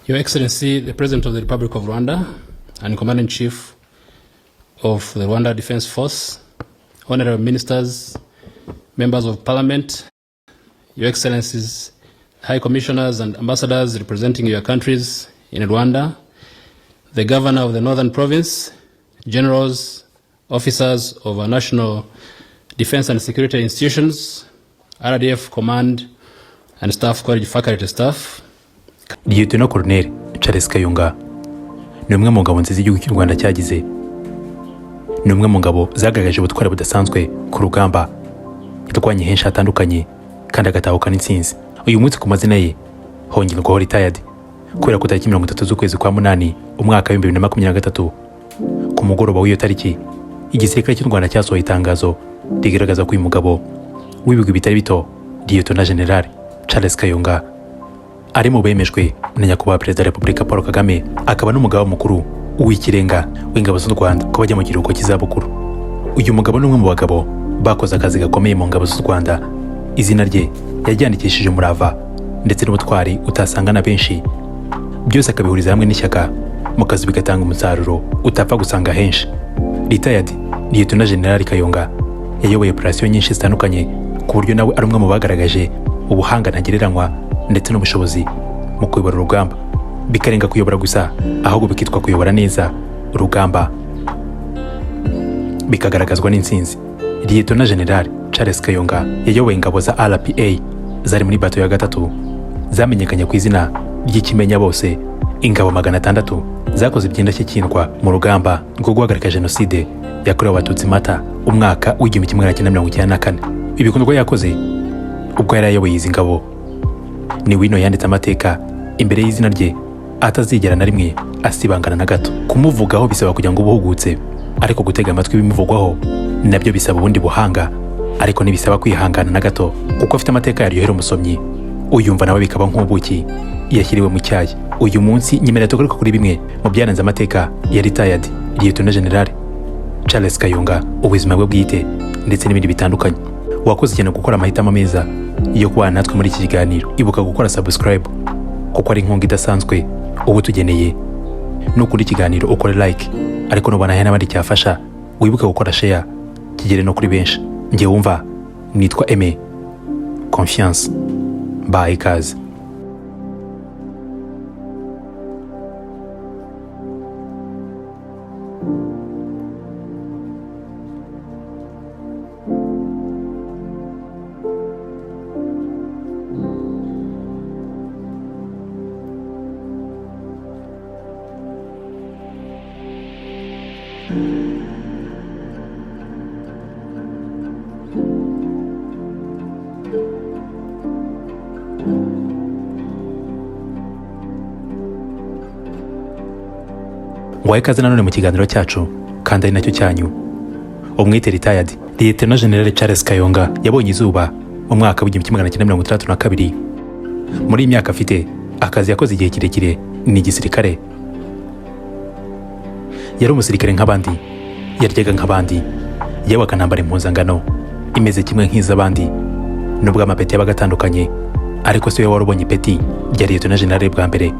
Your Excellency, the President of the Republic of Rwanda and Commander-in-Chief of the Rwanda Defense Force, Honorable Ministers, Members of Parliament, Your Excellencies, High Commissioners and Ambassadors representing your countries in Rwanda, the Governor of the Northern Province, Generals, Officers of our national defense and security institutions, RDF Command and staff, faculty staff. Lieutenant Colonel Charles Kayonga ni umwe mu ngabo nziza igihugu cy'u Rwanda cyagize. Ni umwe mu ngabo zagaragaje ubutwari budasanzwe ku rugamba, yarwanye henshi hatandukanye kandi agatahukana intsinzi. Uyu munsi ku mazina ye hongerwaho retired kubera ku tariki 30 z'ukwezi kwa munani umwaka wa 2023. Ku mugoroba w'iyo tariki igisirikare cy'u Rwanda cyasohoye itangazo rigaragaza ko uyu mugabo w'ibigwi bitari bito Lieutenant General Charles Kayonga ari mu bemejwe na nyakubahwa Perezida wa Repubulika Paul Kagame, akaba n'umugaba mukuru w'ikirenga w'ingabo z'u Rwanda ko bajya mu kiruhuko cy'izabukuru. Uyu mugabo ni umwe mu bagabo bakoze akazi gakomeye mu ngabo z'u Rwanda. Izina rye yaryandikishije umurava ndetse n'ubutwari utasanga na benshi, byose akabihuriza hamwe n'ishyaka mu kazi bigatanga umusaruro utapfa gusanga henshi. Retired Lieutenant General Kayonga yayoboye operasiyo nyinshi zitandukanye ku buryo nawe ari umwe mu bagaragaje ubuhanga ntagereranywa ndetse n'ubushobozi mu kuyobora urugamba, bikarenga kuyobora gusa ahubwo bikitwa kuyobora neza urugamba bikagaragazwa n'intsinzi. Lieutenant General Charles Kayonga yayoboye ingabo za RPA zari muri bato ya gatatu zamenyekanye ku izina ry'ikimenya bose, ingabo 600 zakoze iby'indashyikirwa mu rugamba rwo guhagarika jenoside yakorewe abatutsi Mata umwaka w'1994. Ibikorwa yakoze ubwo yari yayoboye izi ngabo ni wino yanditse amateka imbere y'izina rye atazigera na rimwe asibangana na gato. Kumuvugaho bisaba kugira ngo ubuhugutse, ariko gutega amatwi bimuvugwaho nabyo bisaba ubundi buhanga, ariko ntibisaba kwihangana na gato kuko afite amateka yaryohera umusomyi uyumva nawe bikaba nk'ubuki yashyiriwe mu cyayi. Uyu munsi nyemerera tugaruka kuri bimwe mu byaranze amateka ya retired Lieutenant General Charles Kayonga, ubuzima bwe bwite ndetse n'ibindi bitandukanye. Wakoze cyane gukora amahitamo meza yo kubana natwe muri iki kiganiro. Ibuka gukora subscribe kuko ari inkunga idasanzwe ubu tugeneye. Nukuri ikiganiro ukore like, ariko nubona n'abandi cyafasha wibuke gukora share kigere no kuri benshi. Ngiye wumva nitwa Aime Confiance. Bye guys. Ngwaye kaze nanone mu kiganiro cyacu kandi ari nacyo cyanyu. Umwite retired Lieutenant General Charles Kayonga yabonye izuba mu mwaka wa 1962. Muri iyi myaka afite akazi yakoze igihe kirekire ni igisirikare. Yari umusirikare nk'abandi, yaryaga nk'abandi, yewe akanambara impuzangano imeze kimwe nk'iz'abandi, nubwo amapeti yabaga atandukanye, ariko se we warubonye ipeti rya Lieutenant General bwa mbere.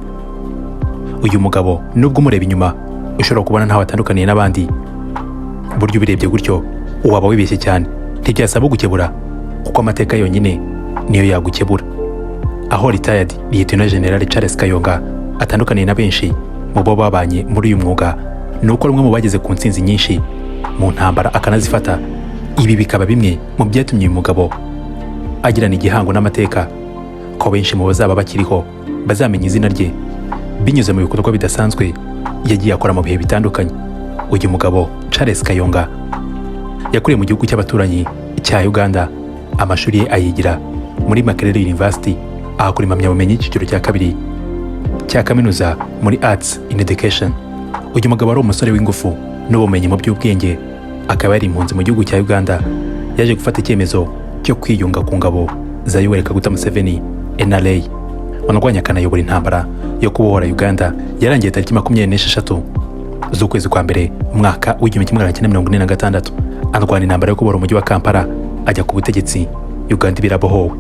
Uyu mugabo nubwo umureba inyuma ushobora kubona ntawe atandukaniye n'abandi, buryo ubirebye gutyo waba wibeshye cyane. Ntibyasaba gukebura kuko amateka yonyine niyo yagukebura. Aho retired Lieutenant General Charles Kayonga atandukaniye na benshi mu bo babanye muri uyu mwuga, nuko rumwe mu bageze ku ntsinzi nyinshi mu ntambara akanazifata. Ibi bikaba bimwe mu byatumye uyu mugabo agirana igihango n'amateka ko benshi mu bazaba bakiriho bazamenya izina rye binyuze mu bikorwa bidasanzwe yagiye akora mu bihe bitandukanye. Uyu mugabo Charles Kayonga yakuriye mu gihugu cy'abaturanyi cya Uganda. Amashuri ye ayigira muri Makerere University, ahakora impamyabumenyi y'ikiciro cya kabiri cya kaminuza muri Arts in Education. Uyu mugabo ari umusore w'ingufu n'ubumenyi mu by'ubwenge, akaba yari impunzi mu gihugu cya Uganda. Yaje gufata icyemezo cyo kwiyunga ku ngabo za Yoweri Kaguta Museveni NRA, wanarwanya akanayobora intambara yo kubohora Uganda. Yarangiye tariki 26 z'ukwezi kwa mbere umwaka w'1946 arwana intambara yo kubohora umujyi wa Kampala ajya ku butegetsi. Uganda birabohowe.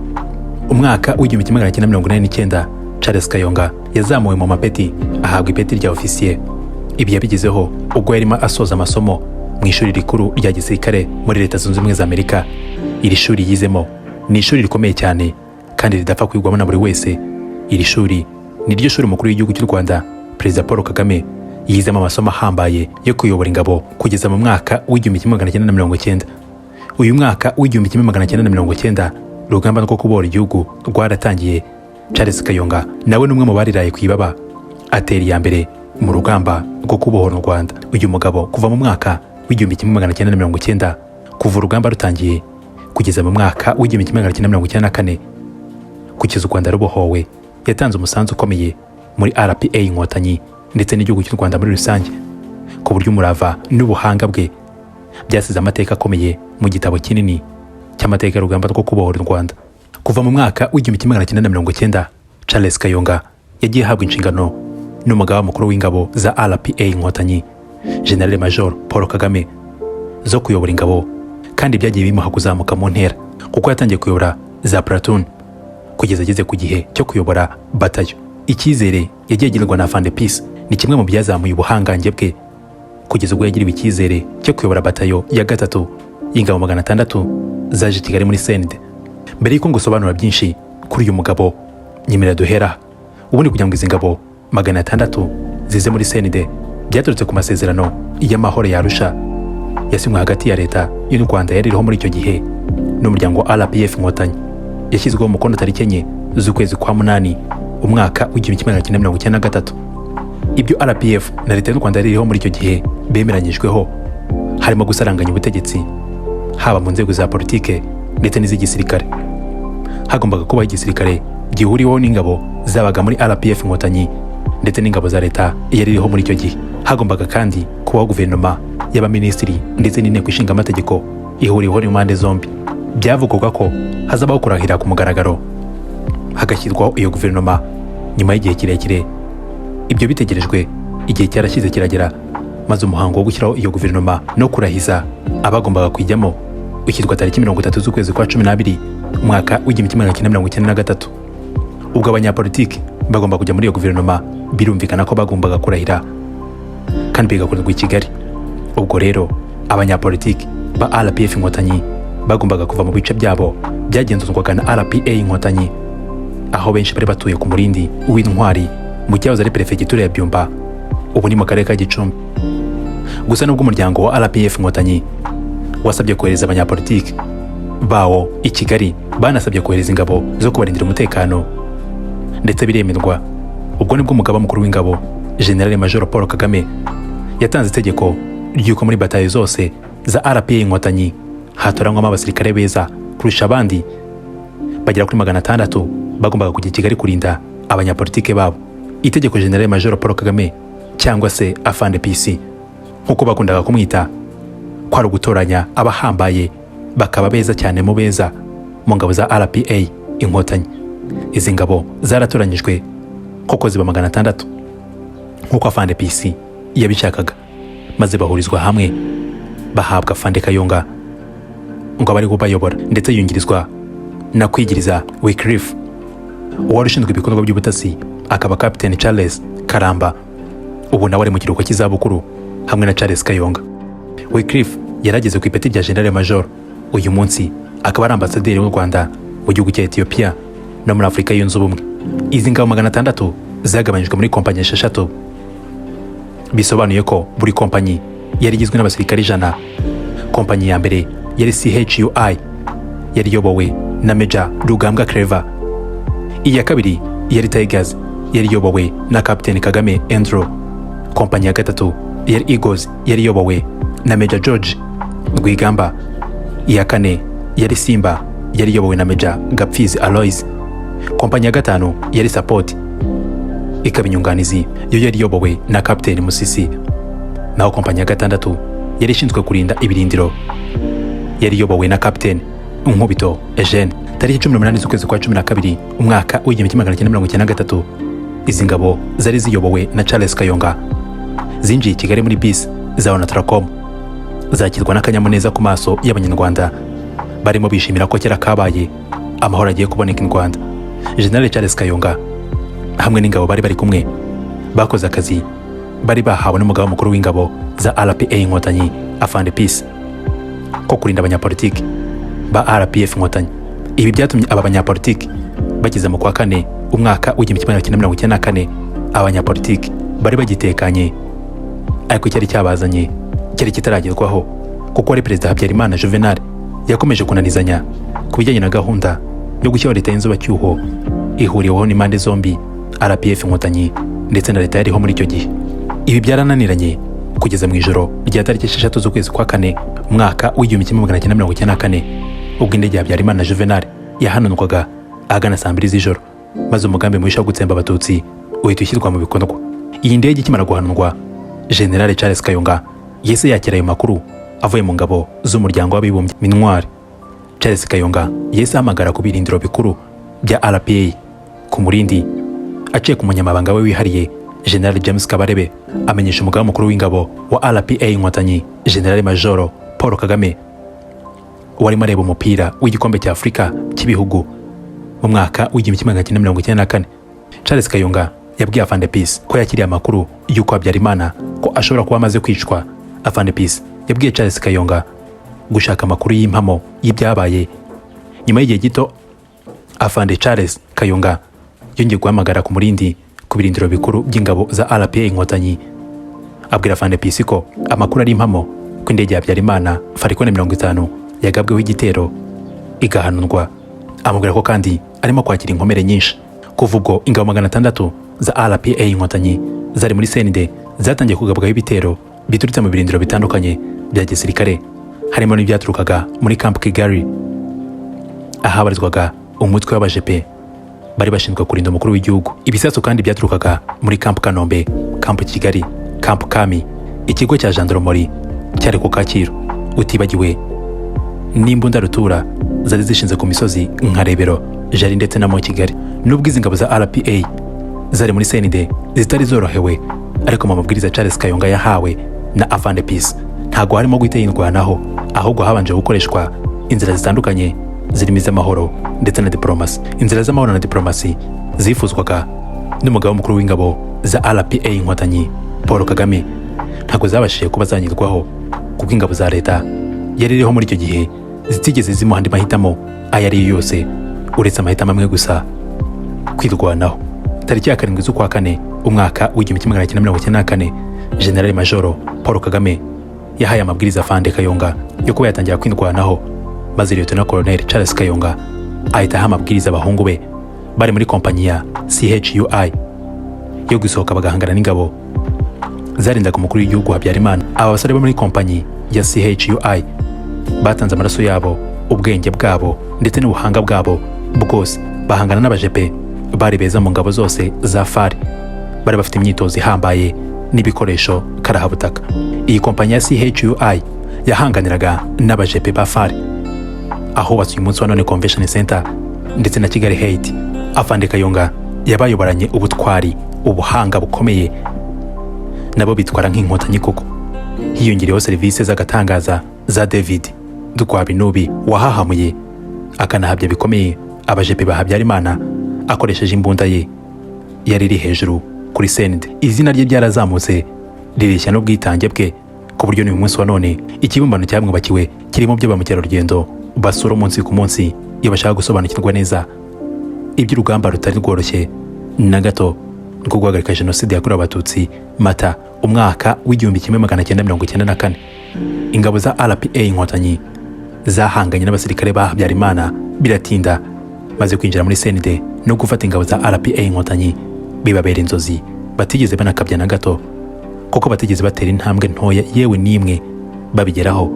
Umwaka w'1989 Charles Kayonga yazamuwe mu mapeti ahabwa ipeti rya ofisiye. Ibi yabigezeho ubwo yarimo asoza amasomo mu ishuri rikuru rya gisirikare muri Leta Zunze Ubumwe za Amerika. Iri shuri yizemo ni ishuri rikomeye cyane kandi ridapfa kwigwamo na buri wese. Iri shuri ni ryo shuri umukuru w'igihugu cy'u Rwanda Perezida Paul Kagame yizemo amasomo ahambaye yo kuyobora ingabo kugeza mu mwaka w'1990. Uyu mwaka w'1990 urugamba rwo kubohora igihugu rwaratangiye. Charles Kayonga nawe n'umwe mu bariraye ku ibaba atera iya mbere mu rugamba rwo kubohora u Rwanda. Uyu mugabo kuva mu mwaka w'1990 kuva urugamba rutangiye kugeza mu mwaka w'1994 kugeza u Rwanda rubohowe, yatanze umusanzu ukomeye muri RPA Inkotanyi ndetse n'igihugu cy'u Rwanda muri rusange, ku buryo umurava n'ubuhanga bwe byasize amateka akomeye mu gitabo kinini cy'amateka y'urugamba rwo kubohora u Rwanda. Kuva mu mwaka w'1990 Charles Kayonga yagiye ahabwa inshingano n'umugaba mukuru w'ingabo za RPA Inkotanyi General Major Paul Kagame zo kuyobora ingabo, kandi byagiye bimuha kuzamuka mu ntera kuko yatangiye kuyobora za platoon kugeza ageze ku gihe cyo kuyobora batayo. Icyizere yagiye agirirwa na Afande Peace ni kimwe mu byazamuye ubuhangange bwe kugeza ubwo yagiriwe icyizere cyo kuyobora batayo ya 3 y'ingabo 600 zaje Kigali muri CND. Mbere y'uko ngusobanura byinshi kuri uyu mugabo, nyemera duhera ubundi kugira ngo izi ngabo 600 zize muri CND byaturutse ku masezerano y'amahoro ya Arusha yasinywe hagati ya Leta y'u Rwanda yaririho muri icyo gihe n'umuryango wa RPF Inkotanyi. Yashyizweho umukono tariki 4 z'ukwezi kwa 8 umwaka w'1993. Ibyo RPF na Leta y'u Rwanda yaririho muri icyo gihe bemeranyijweho harimo gusaranganya ubutegetsi haba mu nzego za politike ndetse n'iz'igisirikare. Hagombaga kubaho igisirikare gihuriweho n'ingabo zabaga muri RPF Inkotanyi ndetse n'ingabo za Leta yaririho muri icyo gihe. Hagombaga kandi kubaho guverinoma y'abaminisitiri ndetse n'inteko ishinga amategeko ihuriweho n'impande zombi. Byavugwaga ko hazabaho kurahira ku mugaragaro hagashyirwaho iyo guverinoma nyuma y'igihe kirekire. Ibyo bitegerejwe igihe cyarashyize kiragera, maze umuhango wo gushyiraho iyo guverinoma no kurahiza abagombaga kujyamo ushyirwa tariki 30 z'ukwezi kwa 12 umwaka w'1993. Ubwo abanyapolitiki bagomba kujya muri iyo guverinoma birumvikana ko bagombaga kurahira kandi bigakorerwa i Kigali. Ubwo rero abanyapolitiki ba RPF Inkotanyi bagombaga kuva mu bice byabo byagenzurwaga na RPA Inkotanyi, aho benshi bari batuye ku murindi w'Intwari mu cyahoze ari perefegitura ya Byumba, ubu ni mu karere ka Gicumbi. Gusa nubwo umuryango wa RPF Inkotanyi wasabye kohereza abanyapolitiki bawo i Kigali, banasabye kohereza ingabo zo kubarindira umutekano ndetse biremerwa. Ubwo nibwo umugaba mukuru w'ingabo General Major Paul Kagame yatanze itegeko ry'uko muri batayo zose za RPA Inkotanyi hatoranywamo abasirikare beza kurusha abandi bagera kuri 600 bagombaga kujya i Kigali kurinda abanyapolitike babo. Itegeko General Major Paul Kagame cyangwa se Afande Peace nk'uko bakundaga kumwita, kwari ugutoranya abahambaye bakaba beza cyane mu beza mu ngabo za RPA Inkotanyi. Izi ngabo zaratoranyijwe koko ziba 600 nk'uko Afande Peace yabishakaga, maze bahurizwa hamwe bahabwa Afande Kayonga ngo bari kubayobora, ndetse yungirizwa na Kwigiriza Wycliffe uwari ushinzwe ibikorwa by'ubutasi akaba Captain Charles Karamba, ubu nawe ari mu kiruhuko cy'izabukuru hamwe na Charles Kayonga. Wycliffe yarageze ku ipeti rya General Major, uyu munsi akaba ari ambasaderi w'u Rwanda mu gihugu cya Ethiopia no muri Afurika yunze ubumwe. Izi ngabo 600 zagabanyijwe muri kompanyi 6, bisobanuye ko buri kompanyi yari igizwe n'abasirikari 100. Kompanyi ya mbere yari CHUI yari yobowe na Major Rugambwa Clever. Iya kabiri yari Tigers yari yobowe na Captain Kagame Andrew. Kompanyi ya gatatu yari Eagles yari yobowe na Major George Rwigamba. Iya kane yari Simba yari yobowe na Major Gapfizi Aloys. Kompanyi ya gatanu yari Support ikaba inyunganizi yo yari yobowe na Captain Musisi. Naho kompanyi ya gatandatu yari ishinzwe kurinda ibirindiro yari yobowe na Captain Nkubito Eugene. Tariki 18 z'ukwezi kwa 12 umwaka w'1993 izi ngabo zari ziyobowe na Charles Kayonga zinjiye i Kigali muri bisi za Onatracom, zakirwa n'akanyamuneza ku maso y'abanyarwanda barimo bishimira ko kera kabaye amahoro agiye kuboneka i Rwanda. General Charles Kayonga hamwe n'ingabo bari kumwe bakoze akazi bari bahawe n'umugaba mukuru w'ingabo za RPA Inkotanyi Afande Peace ko kurinda abanyapolitiki ba RPF Inkotanyi. Ibi byatumye aba banyapolitiki bageze mu kwa kane umwaka w'1994 abanyapolitiki bari bagitekanye, ariko cyari cyabazanye cyari kitaragerwaho kuko ari Perezida Habyarimana Juvenal yakomeje kunanizanya ku bijyanye na gahunda yo gushyiraho leta y'inzibacyuho ihuriweho n'impande zombi, RPF Inkotanyi ndetse na leta yariho muri icyo gihe. Ibi byarananiranye kugeza mu ijoro rya tariki 6 z'ukwezi kwa kane umwaka w'1994 ubwo indege ya Habyarimana Juvenal yahananwaga ahagana saa 2 z'ijoro, maze umugambi mwisha wo gutsemba abatutsi uhita ushyirwa mu bikorwa. Iyi ndege ikimara guhanurwa, General Charles Kayonga yese yakira ayo makuru avuye mu ngabo z'umuryango w'abibumbye MINUAR. Charles Kayonga yese ahamagara ku birindiro bikuru bya RPA ku Murindi, aciye ku munyamabanga we wihariye General James Kabarebe amenyesha umugaba mukuru w'ingabo wa RPA Inkotanyi General Major Paul Kagame wari mareba umupira w'igikombe cya Afrika cy'ibihugu mu mwaka w'1994. Charles Kayonga yabwiye Afande Peace ko yakiriye amakuru y'uko Habyarimana ko ashobora kuba amaze kwicwa. Afande Peace yabwiye Charles Kayonga gushaka amakuru y'impamo y'ibyabaye. Nyuma y'igihe gito Afande Charles Kayonga yongeye guhamagara ku Murindi ku birindiro bikuru by'ingabo za RPA Inkotanyi, abwira Afande Peace ko amakuru ari impamo ko indege ya Habyarimana Falcon 50 yagabweho igitero igahanurwa. Amubwira ko kandi arimo kwakira inkomere nyinshi. Kuva ubwo ingabo 600 za RPA Inkotanyi zari muri CND zatangiye kugabwaho ibitero biturutse mu birindiro bitandukanye bya gisirikare, harimo n'ibyaturukaga muri Camp Kigali ahabarizwaga umutwe w'abajepe bari bashinzwe kurinda umukuru w'igihugu. Ibisasu kandi byaturukaga muri Camp Kanombe, Camp Kigali, Camp Kami, ikigo cya gendarmerie cyari ku Kacyiru, utibagiwe n'imbunda rutura zari zishinze ku misozi nka Rebero, Jari ndetse na mo Kigali. Nubwo izi ngabo za RPA zari muri CND zitari zorohewe, ariko mu mabwiriza Charles Kayonga yahawe na Afande Peace ntago harimo guhita yindwanaho, ahubwo habanje gukoreshwa inzira zitandukanye zirimo iz'amahoro ndetse na diplomasi. Inzira z'amahoro na diplomasi zifuzwaga n'umugaba mukuru w'ingabo za RPA Inkotanyi Paul Kagame ntago zabashije kuba zanyirwaho kuko ingabo za leta yari iriho muri icyo gihe zitigeze zimuha andi mahitamo ayo ari yo yose uretse amahitamo amwe gusa, kwirwanaho. Tariki ya 7 z'ukwa kane umwaka w'1994 General Major Paul Kagame yahaye amabwiriza Afande Kayonga yo kuba yatangira kwirwanaho, maze Lieutenant Colonel Charles Kayonga ahita aha amabwiriza abahungu be bari muri kompanyi ya CHUI yo gusohoka bagahangana n'ingabo zarindaga umukuru w'igihugu Habyarimana. Aba basore bo muri kompanyi ya CHUI batanze amaraso yabo, ubwenge bwabo ndetse n'ubuhanga bwabo bwose bahangana n'abajepe bari beza mu ngabo zose za FAR, bari bafite imyitozo ihambaye n'ibikoresho karahabutaka. Iyi kompanyi ya CHUI yahanganiraga n'abajepe ba FAR aho basuye umunsi wa none Convention Center ndetse na Kigali Hate. Afande Kayonga yabayoboranye ubutwari, ubuhanga bukomeye, nabo bitwara nk'inkotanyi koko. Hiyongereyeho serivisi z'agatangaza za David Dukwabinubi wahahamuye akanahabya bikomeye abajepe ba Habyarimana akoresheje imbunda ye yari iri hejuru kuri CND. Izina rye ryarazamutse rireshya n'ubwitange bwe ku buryo n'uyu munsi wa none ikibumbano cyamwubakiwe kirimo byo ba mukerarugendo basura umunsi ku munsi iyo bashaka gusobanukirwa neza iby'urugamba rutari rworoshye na gato rwo guhagarika jenoside yakorewe abatutsi Mata umwaka w'1994. Ingabo za RPA Inkotanyi zahanganye n'abasirikare ba Habyarimana biratinda, maze kwinjira muri CND no gufata ingabo za RPA Inkotanyi bibabera inzozi batigeze banakabya na gato, kuko batigeze batera intambwe ntoya yewe n'imwe babigeraho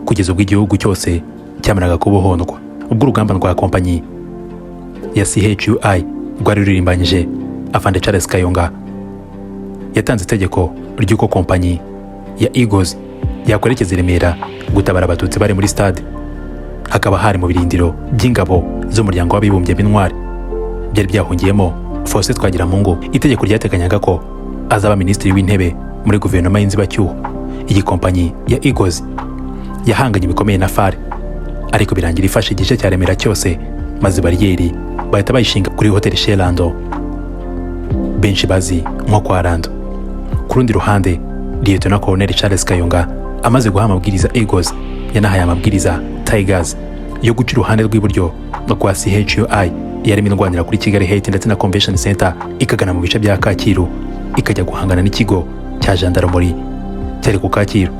kugeza ubwo igihugu cyose cyamaraga kubohondwa. Ubwo urugamba rwa kompanyi ya CHUI rwari rurimbanyije, Afande Charles Kayonga yatanze itegeko ry'uko kompanyi ya Eagles yakwerekeza i Remera gutabara abatutsi bari muri stade. Hakaba hari mu birindiro by'ingabo z'umuryango w'abibumbye MINUAR byari byahungiyemo Faustin Twagiramungu. Itegeko ryateganyaga ko azaba minisitiri w'intebe muri guverinoma y'inzibacyuho. Iyi kompanyi ya Eagles yahanganye bikomeye na FAR, ariko birangira ifashe igice cya Remera cyose, maze bariyeri bahita bayishinga kuri Hotel Shelando. benshi bazi nko kwa Rando. Ku rundi ruhande, Lieutenant Colonel Charles Kayonga amaze guha amabwiriza Eagles, yanahaye amabwiriza Tigers yo guca iruhande rw'iburyo rwa CHUI yarimo indwanira kuri Kigali Heights ndetse na Convention Center ikagana mu bice bya Kacyiru ikajya guhangana n'ikigo cya Gendarmerie cyari ku Kacyiru.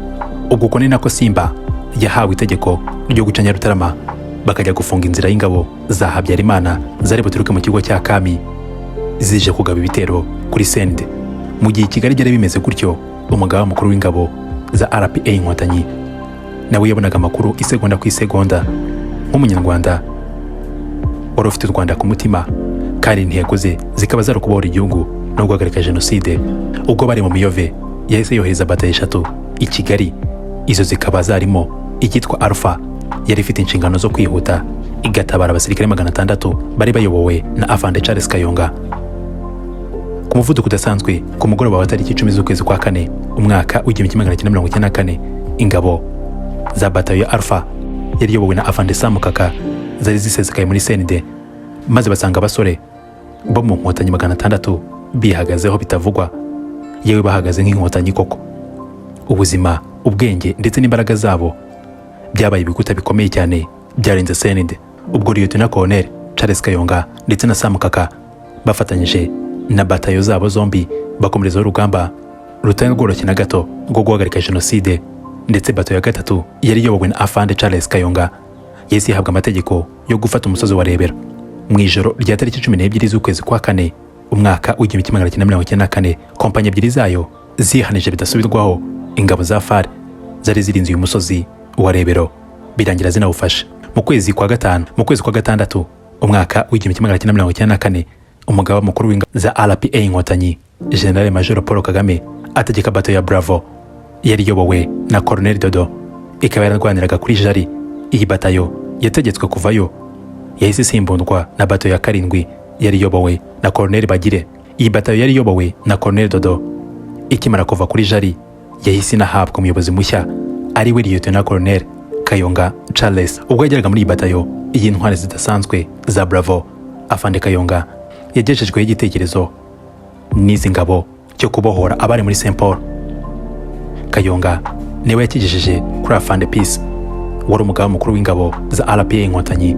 Ubwo ko ni nako Simba yahawe itegeko ryo guca Nyarutarama bakajya gufunga inzira y'ingabo za Habyarimana zari buturuke mu kigo cya Kami zije kugaba ibitero kuri Sende. Mu gihe Kigali byari bimeze gutyo, umugaba mukuru w'ingabo za RPA Inkotanyi nawe yabonaga amakuru isegonda ku isegonda. Nk'umunyarwanda wari ufite u Rwanda ku mutima kandi intego ze zikaba zari kubohora igihugu no guhagarika jenoside, ubwo bari mu Miyove yahise yohereza batayo 3 i Kigali. Izo zikaba zarimo icyitwa Alpha yari ifite inshingano zo kwihuta igatabara abasirikare 600 bari bayobowe na Afande Charles Kayonga. Ku muvuduko udasanzwe, ku mugoroba wa tariki 10 z'ukwezi kwa 4 umwaka w'1994, ingabo za batayo ya Alpha yari yobowe na Afande Samukaka zari zisesekaye muri Senide, maze basanga abasore bo mu Nkotanyi 600 bihagazeho bitavugwa, yewe bahagaze nk'inkotanyi koko. Ubuzima, ubwenge ndetse n'imbaraga zabo byabaye ibikuta bikomeye cyane byarenze Senide. Ubwo Lieutenant Colonel Charles Kayonga ndetse na Samukaka bafatanyije na batayo zabo zombi bakomereza urugamba rutari rworoshye na gato rwo guhagarika jenoside, ndetse batayo ya 3 yari yobowe na Afande Charles Kayonga yesi yahabwa amategeko yo gufata umusozi wa Rebero. Mu ijoro rya tariki 12 z'ukwezi kwa 4 umwaka w'1994, kompanya ebyiri zayo zihanije bidasubirwaho ingabo za FARC zari zirinze uyu musozi wa Rebero, birangira zinawufashe. Mu kwezi kwa 6 umwaka w'1994, umugaba mukuru w'ingabo za RPA Inkotanyi General Major Paul Kagame ategeka bato ya Bravo yari yobowe na Colonel Dodo, ikaba yararwaniraga kuri Jari. Iyi batayo yategetswe kuvayo yahise isimbundwa na bato ya 7 yari yobowe na Colonel Bagire. Iyi batayo yari yobowe na Colonel Dodo ikimara kuva kuri Jari yahise inahabwa umuyobozi mushya ari we Lieutenant Colonel Kayonga Charles. Ubwo yageraga muri iyi batayo, iyi ntwari zidasanzwe za Bravo, Afande Kayonga yagejejweho igitekerezo n'izi ngabo cyo kubohora abari muri Saint Paul. Kayonga niwe yakigejeje kuri Afande Peace wari umugaba mukuru w'ingabo za RPA Inkotanyi.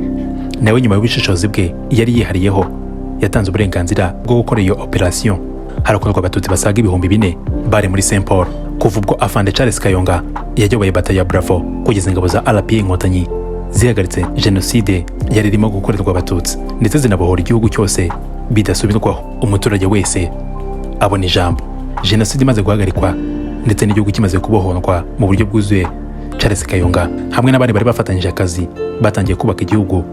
Nawe nyuma y'ubushishozi bwe yari yihariyeho yatanze uburenganzira bwo gukora iyo operation. Harakorwa abatutsi basaga 4,000 bari muri Saint Paul. Kuva ubwo Afande Charles Kayonga yayoboye batayo ya Bravo kugeza ingabo za RPA Inkotanyi zihagaritse jenoside yari irimo gukorerwa abatutsi ndetse zinabohora igihugu cyose bidasubirwaho. Umuturage wese abona ijambo. Jenoside imaze guhagarikwa ndetse n'igihugu kimaze kubohorwa mu buryo bwuzuye, Charles Kayonga hamwe n'abandi bari bafatanyije akazi batangiye kubaka igihugu.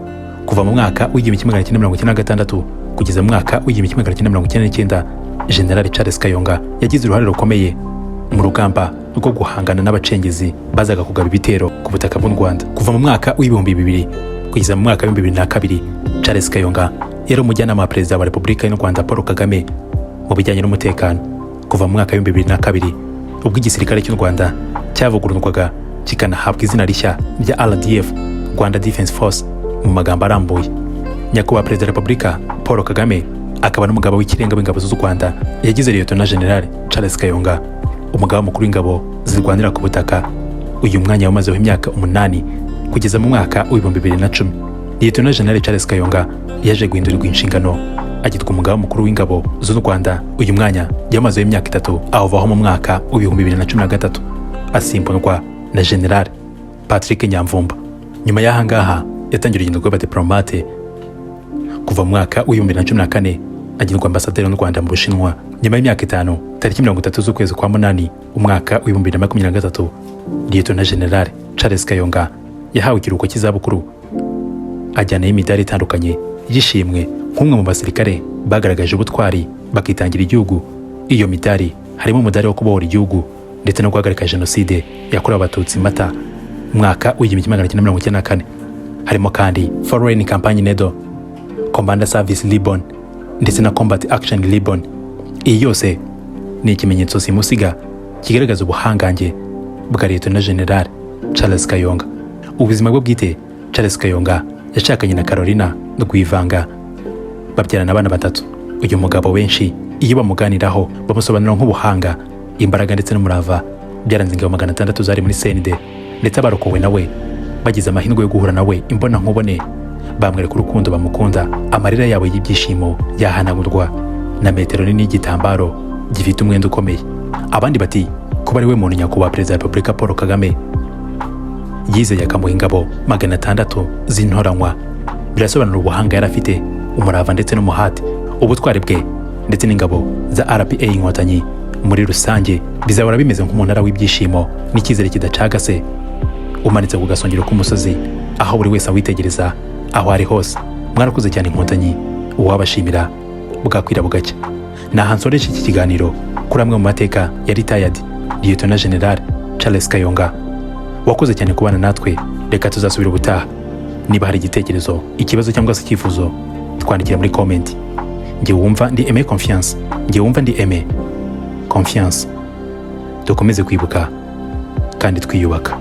Kuva mu mwaka w'1996 kugeza mu mwaka w'1999, General Charles Kayonga yagize uruhare rukomeye mu rugamba rwo guhangana n'abacengezi bazaga kugaba ibitero ku butaka bw'u Rwanda. Kuva mu mwaka w'2000 kugeza mu mwaka w'2002, Charles Kayonga yari umujyanama wa Perezida wa Repubulika y'u Rwanda Paul Kagame mu bijyanye n'umutekano. Kuva mu mwaka w'2002 ubwo igisirikare cy'u Rwanda cyavugururwaga kikanahabwa izina rishya rya RDF, Rwanda Defense Force mu magambo arambuye, nyakubahwa Perezida wa Repubulika Paul Kagame akaba n'umugaba w'ikirenga w'ingabo z'u Rwanda yagize Lieutenant General Charles Kayonga umugaba mukuru w'ingabo zirwanira ku butaka. Uyu mwanya wamazeho imyaka 8 kugeza mu mwaka w'2010. Lieutenant General Charles Kayonga yaje guhindurirwa inshingano agitwa umugaba mukuru w'ingabo z'u Rwanda. Uyu mwanya yamazeho imyaka 3 avaho mu mwaka w'2013 asimbunwa na General Patrick Nyamvumba. Nyuma y'aha ngaha yatangiye urugendo rw'abadiplomate. Kuva mu mwaka w'2014 agirwa ambasaderi w'u Rwanda mu Bushinwa. Nyuma y'imyaka 5, tariki 30 z'ukwezi kwa 8 umwaka w'2023, Lieutenant General Charles Kayonga yahawe ikiruhuko cy'izabukuru ajyana y'imidari itandukanye yishimwe nk'umwe mu basirikare bagaragaje ubutwari bakitangira igihugu. Iyo midari harimo umudari wo kubohora igihugu ndetse no guhagarika jenoside yakorewe abatutsi Mata mwaka w'1994. Harimo kandi Foreign Campaign Medal, Commander Service Ribbon ndetse na Combat Action Ribbon. Iyi yose ni ikimenyetso simusiga kigaragaza ubuhangange bwa Lieutenant General Charles Kayonga. Ubuzima bwe bwite, Charles Kayonga yashakanye na Carolina Rwivanga babyarana abana 3. Uyu mugabo benshi iyo bamuganiraho bamusobanura nk'ubuhanga, imbaraga ndetse n'umurava byaranze ingabo 600 zari muri CND, ndetse abarokowe nawe bagize amahirwe yo guhura nawe imbona nkubone bamwereka urukundo bamukunda, amarira yawe y'ibyishimo yahanagurwa na metero nini y'igitambaro gifite umwenda ukomeye. Abandi bati kuba ari we muntu nyakubahwa Perezida wa Repubulika Paul Kagame yizeye akamuha ingabo 600 z'intoranywa, birasobanura ubuhanga yari afite, umurava ndetse n'umuhate, ubutwari bwe ndetse n'ingabo za RPA Inkotanyi muri rusange bizahora bimeze nk'umunara w'ibyishimo n'icyizere kidacagase umanitse ku gasongero k'umusozi, aho buri wese awitegereza aho ari hose. Mwarakoze cyane Inkotanyi, uwabashimira bwakwira bugacya. Naha nsoresha iki kiganiro kuri amwe mu mateka ya retired Lieutenant General Charles Kayonga. Wakoze cyane kubana natwe, reka tuzasubira ubutaha. Niba hari igitekerezo, ikibazo cyangwa se icyifuzo, twandikira muri comment. Nge wumva ndi Aime Confiance, nge wumva ndi Aime Confiance. Dukomeze kwibuka kandi twiyubaka.